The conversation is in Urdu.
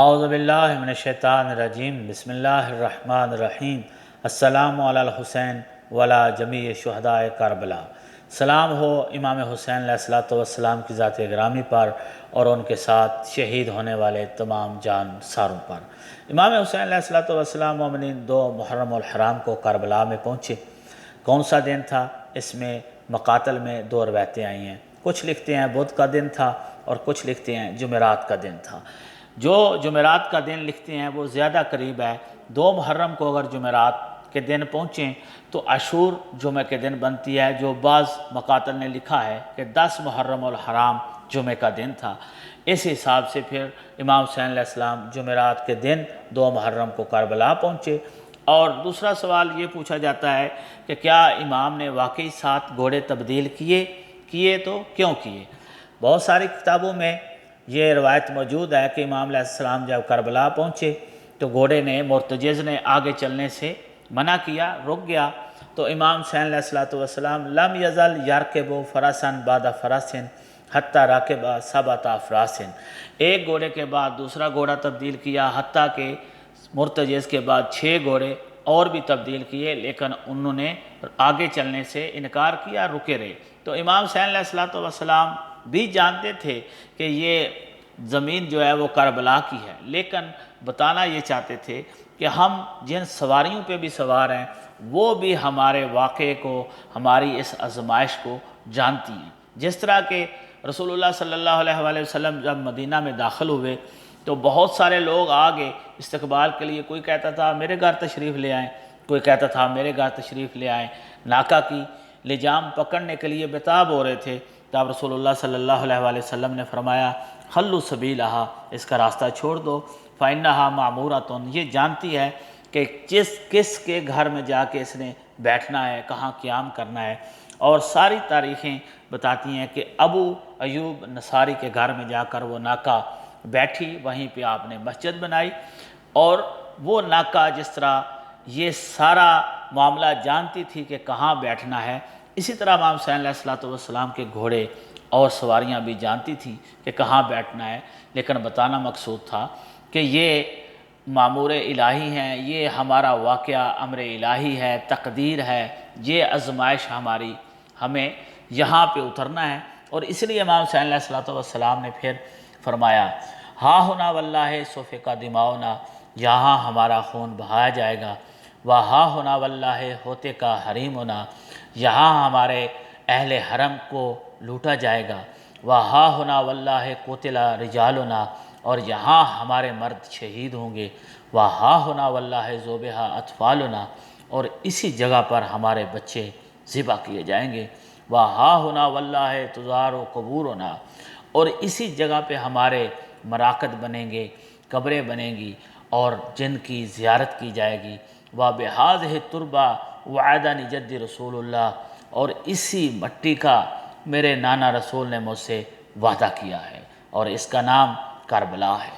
اعوذ باللہ من الشیطان الرجیم بسم اللہ الرحمن الرحیم السلام علی الحسین وعلی جمیع شہداء کربلا۔ سلام ہو امام حسین علیہ السلام کی ذات گرامی پر اور ان کے ساتھ شہید ہونے والے تمام جان ساروں پر۔ امام حسین علیہ السلام مومنین 2 محرم الحرام کو کربلا میں پہنچے۔ کون سا دن تھا؟ اس میں مقاتل میں 2 روایتیں آئی ہیں۔ کچھ لکھتے ہیں بدھ کا دن تھا اور کچھ لکھتے ہیں جمعرات کا دن تھا۔ جو جمعرات کا دن لکھتے ہیں وہ زیادہ قریب ہے۔ 2 محرم کو اگر جمعرات کے دن پہنچیں تو عاشور جمعہ کے دن بنتی ہے، جو بعض مقاتل نے لکھا ہے کہ 10 محرم الحرام جمعہ کا دن تھا۔ اس حساب سے پھر امام حسین علیہ السلام جمعرات کے دن 2 محرم کو کربلا پہنچے۔ اور دوسرا سوال یہ پوچھا جاتا ہے کہ کیا امام نے واقعی 7 گھوڑے تبدیل کیے تو کیوں کیے؟ بہت ساری کتابوں میں یہ روایت موجود ہے کہ امام علیہ السلام جب کربلا پہنچے تو گھوڑے نے مرتجز نے آگے چلنے سے منع کیا، رک گیا، تو امام حسین علیہ السلام لم یزل یرکب فرسن بعد فرسن حتی راکب 7 افراسن، ایک گھوڑے کے بعد دوسرا گھوڑا تبدیل کیا، حتیٰ کہ مرتجز کے بعد 6 گھوڑے اور بھی تبدیل کیے، لیکن انہوں نے آگے چلنے سے انکار کیا، رکے رہے۔ تو امام حسین علیہ السلام بھی جانتے تھے کہ یہ زمین جو ہے وہ کربلا کی ہے، لیکن بتانا یہ چاہتے تھے کہ ہم جن سواریوں پہ بھی سوار ہیں وہ بھی ہمارے واقعے کو، ہماری اس آزمائش کو جانتی ہیں۔ جس طرح کہ رسول اللہ صلی اللہ علیہ وآلہ وسلم جب مدینہ میں داخل ہوئے تو بہت سارے لوگ آگے استقبال کے لیے، کوئی کہتا تھا میرے گھر تشریف لے آئیں، کوئی کہتا تھا میرے گھر تشریف لے آئیں۔ ناکہ کی لجام پکڑنے کے لیے بتاب ہو رہے تھے، تب رسول اللہ صلی اللہ علیہ وآلہ وسلم نے فرمایا خلوا سبیلہا، اس کا راستہ چھوڑ دو، فإنہا معمورۃ، یہ جانتی ہے کہ کس کے گھر میں جا کے اس نے بیٹھنا ہے، کہاں قیام کرنا ہے۔ اور ساری تاریخیں بتاتی ہیں کہ ابو ایوب نصاری کے گھر میں جا کر وہ ناکہ بیٹھی، وہیں پہ آپ نے مسجد بنائی، اور وہ ناکہ جس طرح یہ سارا معاملہ جانتی تھی کہ کہاں بیٹھنا ہے، اسی طرح امام حسین علیہ السلام کے گھوڑے اور سواریاں بھی جانتی تھیں کہ کہاں بیٹھنا ہے، لیکن بتانا مقصود تھا کہ یہ معمور الہی ہیں، یہ ہمارا واقعہ امر الہی ہے، تقدیر ہے، یہ آزمائش ہماری، ہمیں یہاں پہ اترنا ہے۔ اور اس لیے امام حسین علیہ السلام نے پھر فرمایا ہاں ہونا واللہ سفک دماؤنا، یہاں ہمارا خون بہایا جائے گا، وہاں ہونا واللہ ہوتے کا حریم ہونا، یہاں ہمارے اہل حرم کو لوٹا جائے گا، وہاں ہونا واللہ قتل رجالنا، اور یہاں ہمارے مرد شہید ہوں گے، وہاں ہونا واللہ ذبح اطفالنا، اور اسی جگہ پر ہمارے بچے ذبح کیے جائیں گے، وہاں ہونا واللہ تزار و قبورنا، اور اسی جگہ پہ ہمارے مراقد بنیں گے، قبریں بنیں گی اور جن کی زیارت کی جائے گی، وَبِهَٰذِهِ التُّرْبَةِ وَعَدَنِي جَدِّ رسول اللہ، اور اسی مٹی کا میرے نانا رسول نے مجھ سے وعدہ کیا ہے، اور اس کا نام کربلا ہے۔